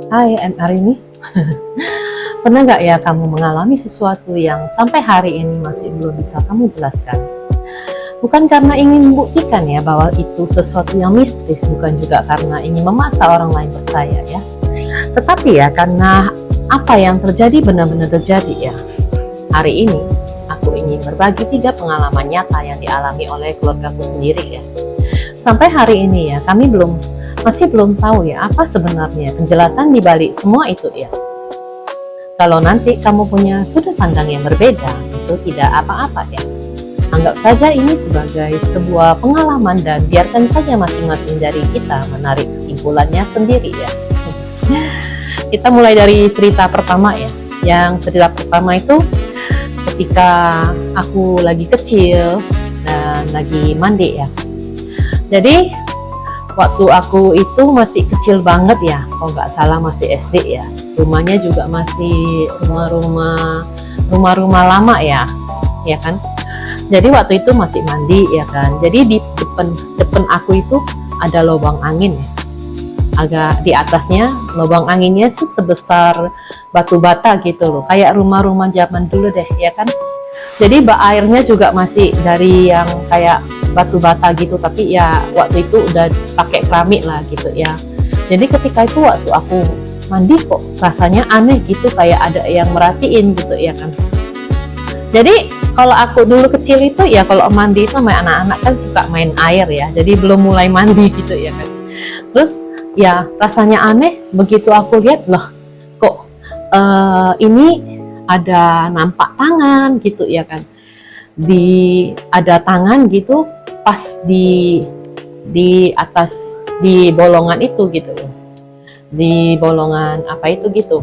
Hai, Arini. Pernah nggak ya kamu mengalami sesuatu yang sampai hari ini masih belum bisa kamu jelaskan? Bukan karena ingin membuktikan ya bahwa itu sesuatu yang mistis, bukan juga karena ingin memaksa orang lain percaya ya. Tetapi ya karena apa yang terjadi benar-benar terjadi ya. Hari ini aku ingin berbagi 3 pengalaman nyata yang dialami oleh keluargaku sendiri ya. Sampai hari ini ya kami masih belum tahu ya apa sebenarnya penjelasan di balik semua itu ya. Kalau nanti kamu punya sudut pandang yang berbeda, itu tidak apa-apa ya. Anggap saja ini sebagai sebuah pengalaman dan biarkan saja masing-masing dari kita menarik kesimpulannya sendiri ya. Kita mulai dari cerita pertama ya. Yang cerita pertama itu ketika aku lagi kecil dan lagi mandi ya. Jadi waktu aku itu masih kecil banget ya, kalau nggak salah masih SD ya. Rumahnya juga masih rumah-rumah lama ya, ya kan. Jadi waktu itu masih mandi ya kan. Jadi di depan aku itu ada lubang angin ya. Agak di atasnya lubang anginnya sih sebesar batu bata gitu loh, kayak rumah-rumah zaman dulu deh ya kan. Jadi airnya juga masih dari yang kayak batu bata gitu, tapi ya waktu itu udah pakai keramik lah gitu ya. Jadi ketika itu waktu aku mandi kok rasanya aneh gitu, kayak ada yang merhatiin gitu ya kan. Jadi kalau aku dulu kecil itu ya kalau mandi itu sama anak-anak kan suka main air ya, jadi belum mulai mandi gitu ya kan. Terus ya rasanya aneh begitu aku lihat, loh kok ini ada nampak tangan gitu ya kan. Ada tangan gitu pas di atas di bolongan itu gitu loh. Di bolongan apa itu gitu.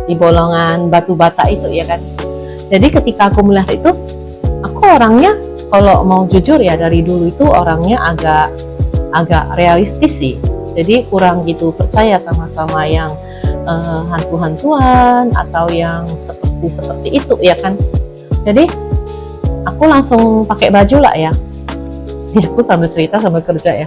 Di bolongan batu bata itu ya kan. Jadi ketika aku melihat itu, aku orangnya kalau mau jujur ya dari dulu itu orangnya agak realistis sih. Jadi kurang gitu percaya sama yang hantu-hantuan atau yang seperti itu ya kan. Jadi aku langsung pakai baju lah ya. Aku sambil cerita sambil kerja ya.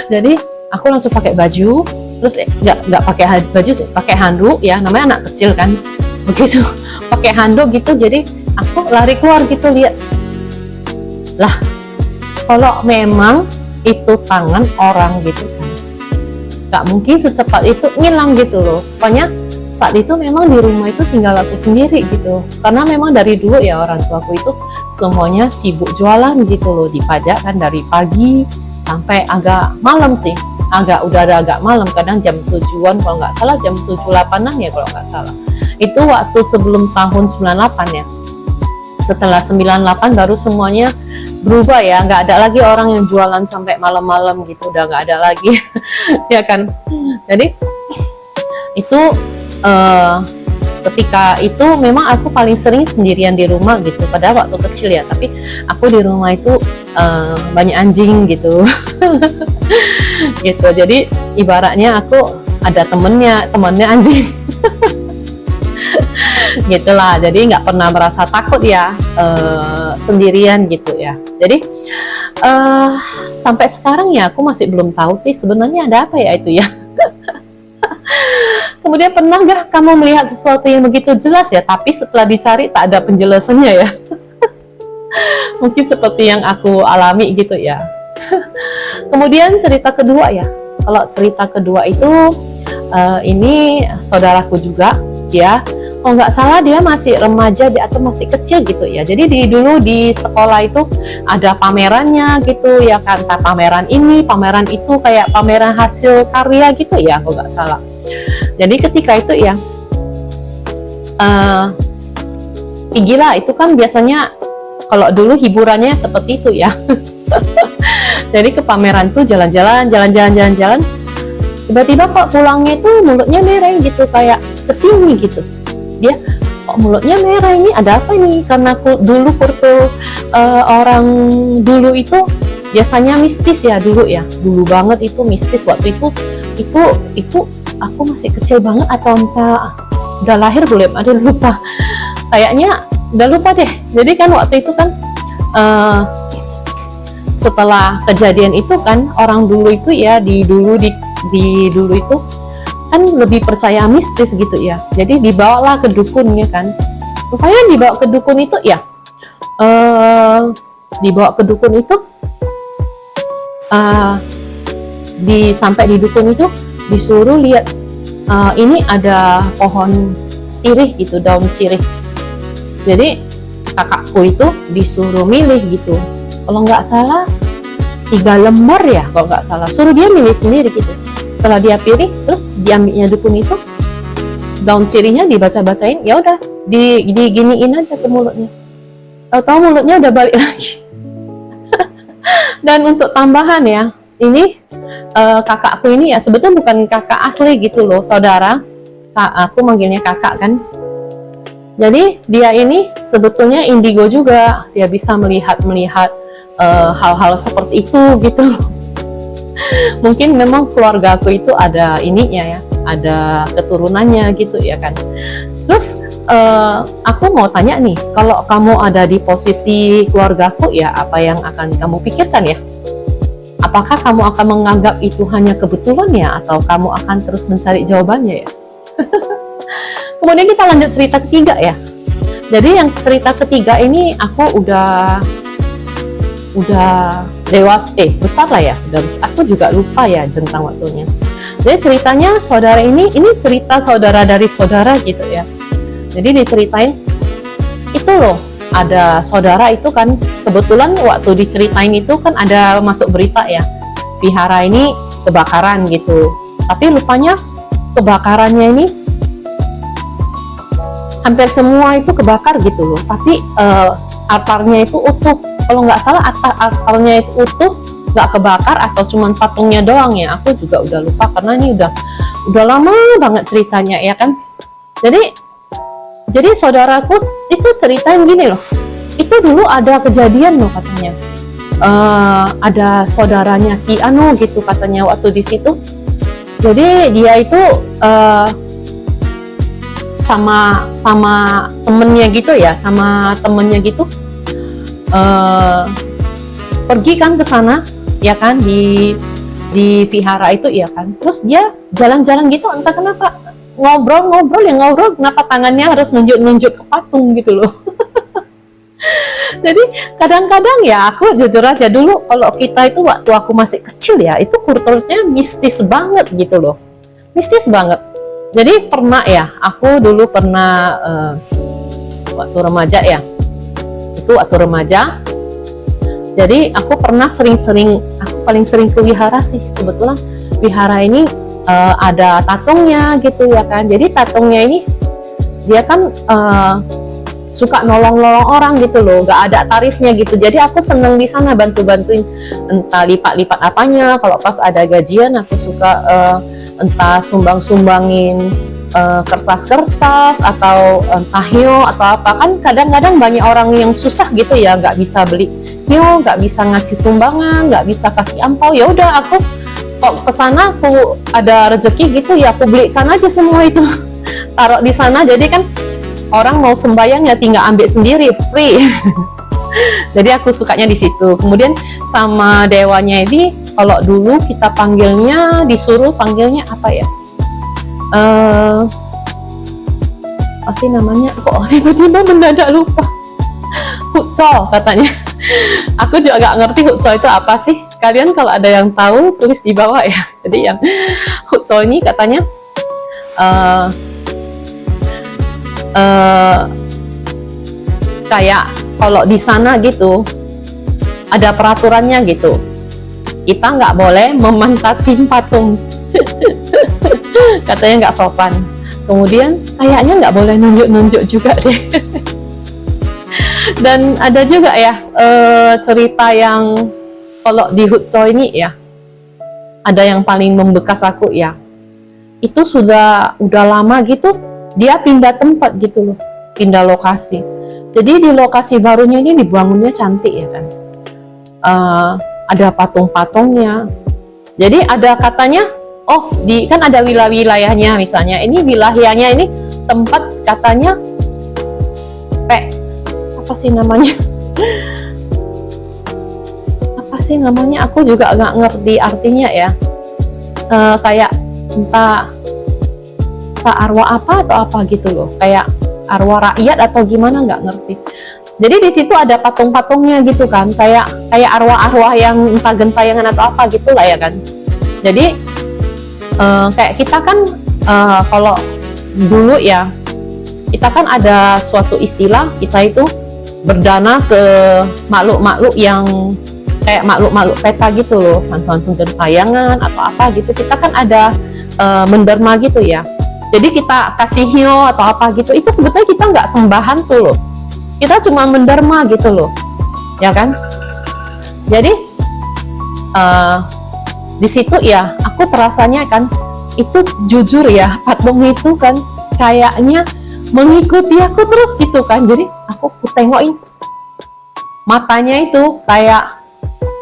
Jadi aku langsung pakai baju, terus nggak pakai baju sih, pakai handuk ya. Namanya anak kecil kan, begitu pakai handuk gitu. Jadi aku lari keluar gitu, lihat lah. Kalau memang itu tangan orang gitu kan, nggak mungkin secepat itu ngilang gitu loh. Pokoknya saat itu memang di rumah itu tinggal aku sendiri gitu, karena memang dari dulu ya orang tuaku itu semuanya sibuk jualan gitu loh, di pajak kan dari pagi sampai agak malam sih, udah agak malam, kadang jam 7-an kalau nggak salah, jam 7-8an ya kalau nggak salah. Itu waktu sebelum tahun 98 ya. Setelah 98 baru semuanya berubah ya, nggak ada lagi orang yang jualan sampai malam-malam gitu, udah nggak ada lagi ya kan. Jadi itu ketika itu memang aku paling sering sendirian di rumah gitu pada waktu kecil ya, tapi aku di rumah itu banyak anjing gitu gitu. Jadi ibaratnya aku ada temennya anjing gitulah. Jadi nggak pernah merasa takut ya sendirian gitu ya. Jadi sampai sekarang ya aku masih belum tahu sih sebenarnya ada apa ya itu ya. Kemudian pernah nggak kamu melihat sesuatu yang begitu jelas ya, tapi setelah dicari tak ada penjelasannya ya? Mungkin seperti yang aku alami gitu ya. Kemudian cerita kedua ya. Kalau cerita kedua itu ini saudaraku juga ya. Kalau nggak salah dia masih remaja atau masih kecil gitu ya. Jadi dulu di sekolah itu ada pamerannya gitu ya kan. Pameran ini, pameran itu, kayak pameran hasil karya gitu ya kalau nggak salah. Jadi ketika itu ya gila, itu kan biasanya kalau dulu hiburannya seperti itu ya. Jadi ke pameran tuh jalan-jalan, tiba-tiba kok pulangnya itu mulutnya merah gitu, kayak kesini gitu. Dia kok mulutnya merah, ini ada apa ini? Karena dulu orang dulu itu biasanya mistis ya dulu ya, dulu banget itu mistis. Waktu itu aku masih kecil banget atau entah udah lahir belum, ada lupa, kayaknya udah lupa deh. Jadi kan waktu itu kan setelah kejadian itu kan orang dulu itu ya di dulu itu kan lebih percaya mistis gitu ya. Jadi dibawalah ke dukunnya kan. Rupanya dibawa ke dukun itu ya, dibawa ke dukun itu, sampai di dukun itu disuruh lihat, ini ada pohon sirih gitu, daun sirih. Jadi kakakku itu disuruh milih gitu, kalau nggak salah 3 lembar ya, kalau nggak salah, suruh dia milih sendiri gitu. Setelah dia pilih, terus diambilnya dukun itu daun sirihnya, dibaca-bacain, ya udah diginiin aja ke mulutnya. Tahu-tahu mulutnya udah balik lagi. Dan untuk tambahan ya, ini kakakku ini ya sebetulnya bukan kakak asli gitu loh, saudara. Aku manggilnya kakak kan. Jadi dia ini sebetulnya indigo juga, dia bisa melihat hal-hal seperti itu gitu. Mungkin memang keluarga aku itu ada ininya ya, ada keturunannya gitu ya kan. Terus aku mau tanya nih, kalau kamu ada di posisi keluargaku ya, apa yang akan kamu pikirkan ya? Apakah kamu akan menganggap itu hanya kebetulan ya, atau kamu akan terus mencari jawabannya ya? Kemudian kita lanjut cerita ketiga ya. Jadi yang cerita ketiga ini aku udah dewasa, besar lah ya, udah besar. Aku juga lupa ya jentang waktunya. Jadi ceritanya saudara ini cerita saudara dari saudara gitu ya. Jadi diceritain itu loh, ada saudara itu kan, kebetulan waktu diceritain itu kan ada masuk berita ya, vihara ini kebakaran gitu. Tapi lupanya kebakarannya ini hampir semua itu kebakar gitu loh. Tapi altarnya itu utuh. Kalau nggak salah altarnya itu utuh, nggak kebakar, atau cuman patungnya doang ya. Aku juga udah lupa karena ini udah lama banget ceritanya ya kan. Jadi saudaraku itu ceritain gini loh. Itu dulu ada kejadian loh katanya. Ada saudaranya si Anu gitu katanya waktu di situ. Jadi dia itu sama temennya gitu ya, sama temennya gitu. Pergi kan ke sana ya kan, di vihara itu ya kan. Terus dia jalan-jalan gitu, entah kenapa ngobrol kenapa tangannya harus nunjuk ke patung gitu loh. Jadi kadang-kadang ya, aku jujur aja dulu kalau kita itu waktu aku masih kecil ya, itu kulturnya mistis banget gitu loh, mistis banget. Jadi pernah ya, aku dulu pernah waktu remaja ya, itu waktu remaja. Jadi aku pernah aku paling sering ke wihara sih. Kebetulan wihara ini ada tatungnya gitu ya kan. Jadi tatungnya ini dia kan suka nolong orang gitu loh, gak ada tarifnya gitu. Jadi aku seneng di sana bantuin, entah lipat apanya. Kalau pas ada gajian aku suka entah sumbangin kertas atau entah hio atau apa. Kan kadang-kadang banyak orang yang susah gitu ya, nggak bisa beli hio, nggak bisa ngasih sumbangan, nggak bisa kasih ampau. Ya udah, aku kok kesana aku ada rezeki gitu ya, aku belikan aja semua itu, taruh di sana. Jadi kan orang mau sembahyang ya tinggal ambil sendiri, free. Jadi aku sukanya di situ. Kemudian sama dewanya ini, kalau dulu kita disuruh panggilnya apa ya? Apa sih namanya? Kok tiba-tiba mendadak lupa. Huco katanya. Aku juga gak ngerti Huco itu apa sih. Kalian kalau ada yang tahu tulis di bawah ya. Jadi yang Huco ini katanya kayak kalau di sana gitu ada peraturannya gitu, kita nggak boleh memantatin patung. Katanya nggak sopan. Kemudian kayaknya nggak boleh nunjuk juga deh. Dan ada juga ya cerita yang kalau di Huco ini ya, ada yang paling membekas aku ya, itu udah lama gitu dia pindah tempat gitu loh, pindah lokasi. Jadi di lokasi barunya ini dibangunnya cantik ya kan, ada patung-patungnya. Jadi ada katanya, kan ada wilayahnya, misalnya ini wilayahnya ini tempat katanya apa sih namanya, aku juga nggak ngerti artinya ya, kayak entah arwah apa atau apa gitu loh, kayak arwah rakyat atau gimana nggak ngerti. Jadi di situ ada patung-patungnya gitu kan, kayak arwah-arwah yang entah gentayangan atau apa gitulah ya kan. Jadi kayak kita kan kalau dulu ya, kita kan ada suatu istilah, kita itu berdana ke makhluk-makhluk yang kayak makhluk-makhluk peta gitu loh, hantu-hantu gentayangan atau apa gitu. Kita kan ada menderma gitu ya. Jadi kita kasih hio atau apa gitu, itu sebetulnya kita nggak sembahan tuh loh. Kita cuma menderma gitu loh, ya kan? Jadi di situ ya, aku terasanya kan, itu jujur ya, patung itu kan kayaknya mengikuti aku terus gitu kan. Jadi aku tengokin matanya itu kayak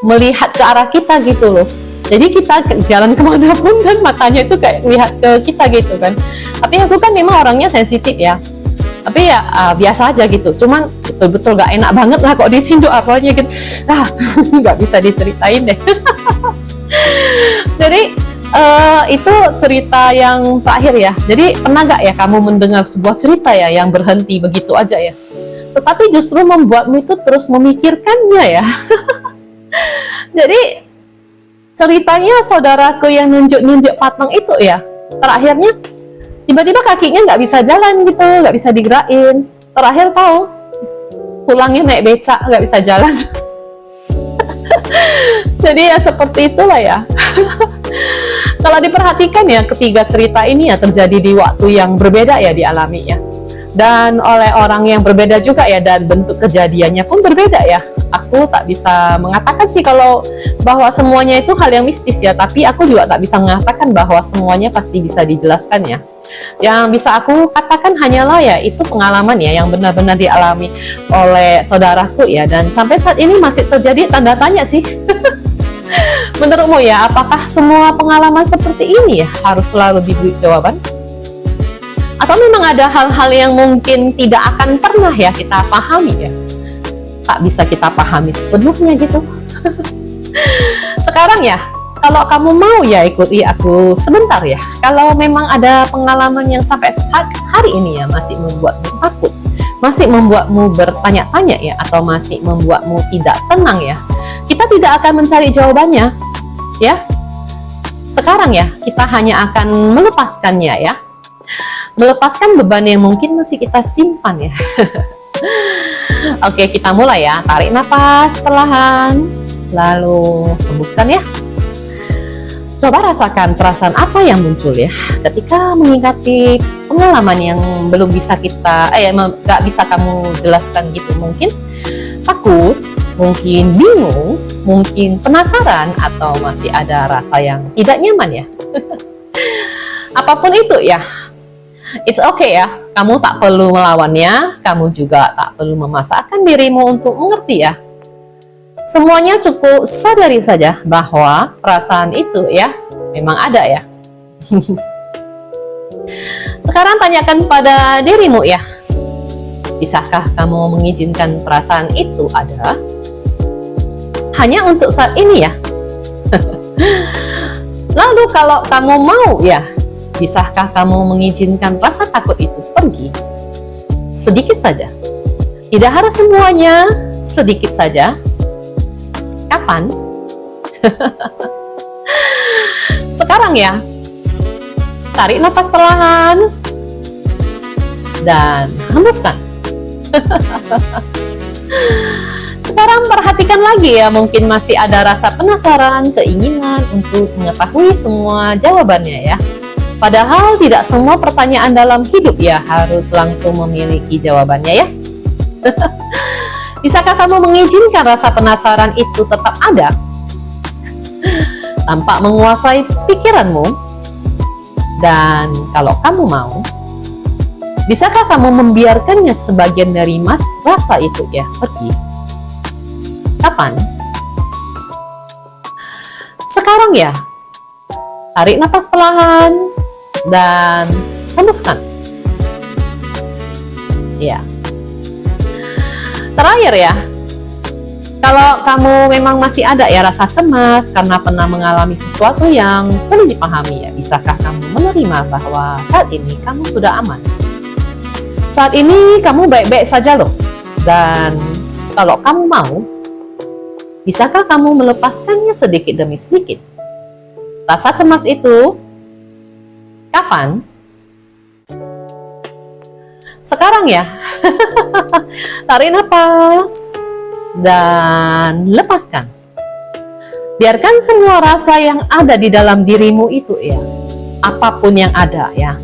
melihat ke arah kita gitu loh. Jadi kita jalan kemanapun kan matanya itu kayak lihat ke kita gitu kan. Tapi aku kan memang orangnya sensitif ya. Tapi ya biasa aja gitu. Cuman betul-betul gak enak banget lah kok disinduk apanya gitu. Nggak bisa diceritain deh. Jadi itu cerita yang terakhir ya. Jadi pernah gak ya kamu mendengar sebuah cerita ya yang berhenti begitu aja ya, tetapi justru membuatmu itu terus memikirkannya ya. Jadi ceritanya saudaraku yang nunjuk-nunjuk patung itu ya, terakhirnya tiba-tiba kakinya nggak bisa jalan gitu, nggak bisa digerakin. Terakhir tahu, pulangnya naik becak, nggak bisa jalan. Jadi ya seperti itulah ya. Kalau diperhatikan ya, ketiga cerita ini ya terjadi di waktu yang berbeda ya, dialami ya, dan oleh orang yang berbeda juga ya, dan bentuk kejadiannya pun berbeda ya. Aku tak bisa mengatakan sih kalau bahwa semuanya itu hal yang mistis ya, tapi aku juga tak bisa mengatakan bahwa semuanya pasti bisa dijelaskan ya. Yang bisa aku katakan hanyalah ya, itu pengalaman ya yang benar-benar dialami oleh saudaraku ya, dan sampai saat ini masih terjadi tanda tanya sih. Menurutmu ya, apakah semua pengalaman seperti ini ya harus selalu diberi jawaban? Atau memang ada hal-hal yang mungkin tidak akan pernah ya kita pahami ya, tak bisa kita pahami sepenuhnya gitu. Sekarang ya, kalau kamu mau ya ikuti aku sebentar ya. Kalau memang ada pengalaman yang sampai saat hari ini ya masih membuatmu takut, masih membuatmu bertanya-tanya ya, atau masih membuatmu tidak tenang ya, kita tidak akan mencari jawabannya ya. Sekarang ya, kita hanya akan melepaskannya ya, melepaskan beban yang mungkin masih kita simpan ya. Oke, kita mulai ya. Tarik nafas perlahan, lalu hembuskan ya. Coba rasakan perasaan apa yang muncul ya ketika mengingati pengalaman yang belum bisa kita, nggak bisa kamu jelaskan gitu. Mungkin takut, mungkin bingung, mungkin penasaran, atau masih ada rasa yang tidak nyaman ya. Apapun itu ya, it's okay ya. Kamu tak perlu melawannya, kamu juga tak perlu memaksakan dirimu untuk mengerti ya. Semuanya cukup sadari saja bahwa perasaan itu ya memang ada ya. Sekarang tanyakan pada dirimu ya, bisakah kamu mengizinkan perasaan itu ada? Hanya untuk saat ini ya. Lalu kalau kamu mau ya, bisakah kamu mengizinkan rasa takut itu pergi? Sedikit saja. Tidak harus semuanya, sedikit saja. Kapan? Sekarang ya. Tarik nafas perlahan dan hembuskan. Sekarang perhatikan lagi ya, mungkin masih ada rasa penasaran, keinginan untuk mengetahui semua jawabannya ya. Padahal tidak semua pertanyaan dalam hidup ya harus langsung memiliki jawabannya ya. Bisakah kamu mengizinkan rasa penasaran itu tetap ada tanpa menguasai pikiranmu? Dan kalau kamu mau, bisakah kamu membiarkannya sebagian dari rasa itu ya pergi? Kapan? Sekarang ya. Tarik nafas perlahan dan hembuskan. Ya. Terakhir ya. Kalau kamu memang masih ada ya rasa cemas karena pernah mengalami sesuatu yang sulit dipahami ya, bisakah kamu menerima bahwa saat ini kamu sudah aman? Saat ini kamu baik-baik saja loh. Dan kalau kamu mau, bisakah kamu melepaskannya sedikit demi sedikit? Rasa cemas itu kapan? Sekarang ya. Tarik nafas dan lepaskan. Biarkan semua rasa yang ada di dalam dirimu itu ya, apapun yang ada ya,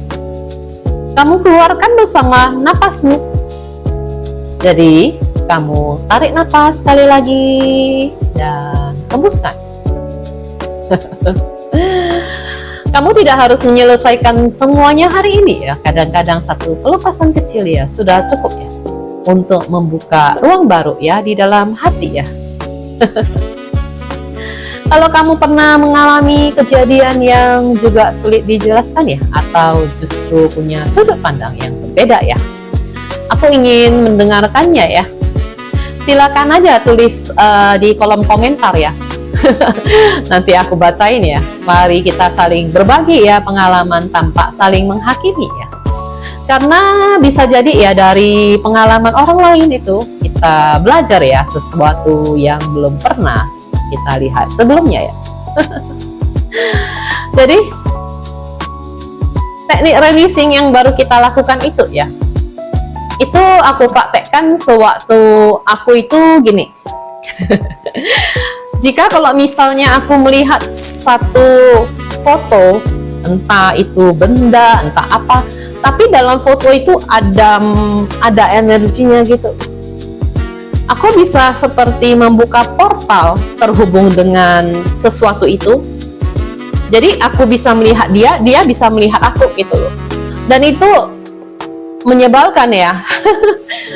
kamu keluarkan bersama napasmu. Jadi kamu tarik nafas sekali lagi dan hembuskan. Kamu tidak harus menyelesaikan semuanya hari ini ya. Kadang-kadang satu pelepasan kecil ya sudah cukup ya untuk membuka ruang baru ya di dalam hati ya. Kalau kamu pernah mengalami kejadian yang juga sulit dijelaskan ya, atau justru punya sudut pandang yang berbeda ya, aku ingin mendengarkannya ya. Silakan aja tulis di kolom komentar ya. Nanti aku bacain ya. Mari kita saling berbagi ya pengalaman tanpa saling menghakimi ya. Karena bisa jadi ya dari pengalaman orang lain itu kita belajar ya sesuatu yang belum pernah kita lihat sebelumnya ya. Jadi teknik releasing yang baru kita lakukan itu ya, itu aku praktekkan sewaktu aku itu gini. Jika kalau misalnya aku melihat satu foto, entah itu benda, entah apa, tapi dalam foto itu ada energinya gitu, aku bisa seperti membuka portal terhubung dengan sesuatu itu. Jadi aku bisa melihat dia, dia bisa melihat aku gitu loh. Dan itu menyebalkan ya.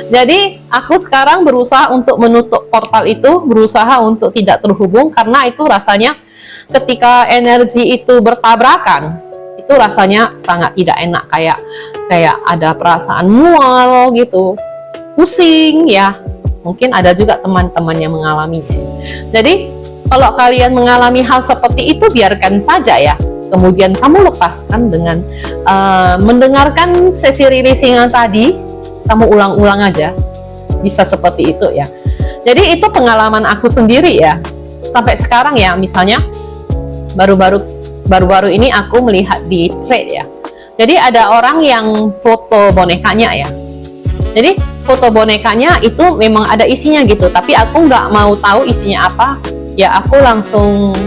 Jadi aku sekarang berusaha untuk menutup portal itu, berusaha untuk tidak terhubung, karena itu rasanya ketika energi itu bertabrakan, itu rasanya sangat tidak enak, kayak ada perasaan mual gitu, pusing ya. Mungkin ada juga teman-teman yang mengalaminya. Jadi kalau kalian mengalami hal seperti itu, biarkan saja ya. Kemudian kamu lepaskan dengan mendengarkan sesi releasing yang tadi. Kamu ulang-ulang aja, bisa seperti itu ya. Jadi itu pengalaman aku sendiri ya. Sampai sekarang ya, misalnya baru-baru ini aku melihat di thread ya. Jadi ada orang yang foto bonekanya ya. Jadi foto bonekanya itu memang ada isinya gitu, tapi aku nggak mau tahu isinya apa. Ya aku langsung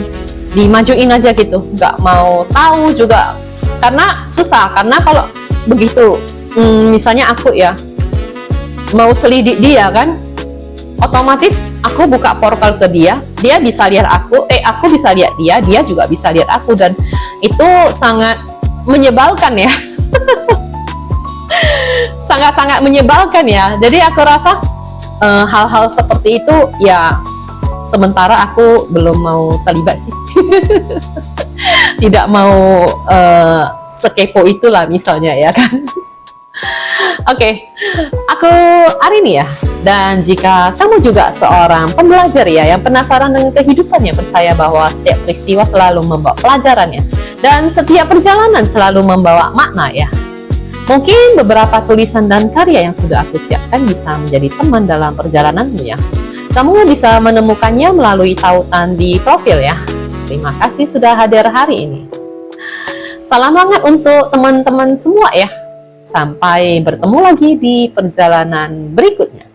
dimajuin aja gitu, nggak mau tahu juga, karena susah. Karena kalau begitu misalnya aku ya mau selidik dia kan, otomatis aku buka portal ke dia, dia bisa lihat aku bisa lihat dia, dia juga bisa lihat aku, dan itu sangat menyebalkan ya. Sangat-sangat menyebalkan ya. Jadi aku rasa hal-hal seperti itu ya sementara aku belum mau terlibat sih. Tidak mau sekepo itulah misalnya ya kan. Oke, aku Arini ya. Dan jika kamu juga seorang pembelajar ya yang penasaran dengan kehidupannya, percaya bahwa setiap peristiwa selalu membawa pelajarannya dan setiap perjalanan selalu membawa makna ya. Mungkin beberapa tulisan dan karya yang sudah aku siapkan bisa menjadi teman dalam perjalananmu ya. Kamu bisa menemukannya melalui tautan di profil ya. Terima kasih sudah hadir hari ini. Salam hangat untuk teman-teman semua ya. Sampai bertemu lagi di perjalanan berikutnya.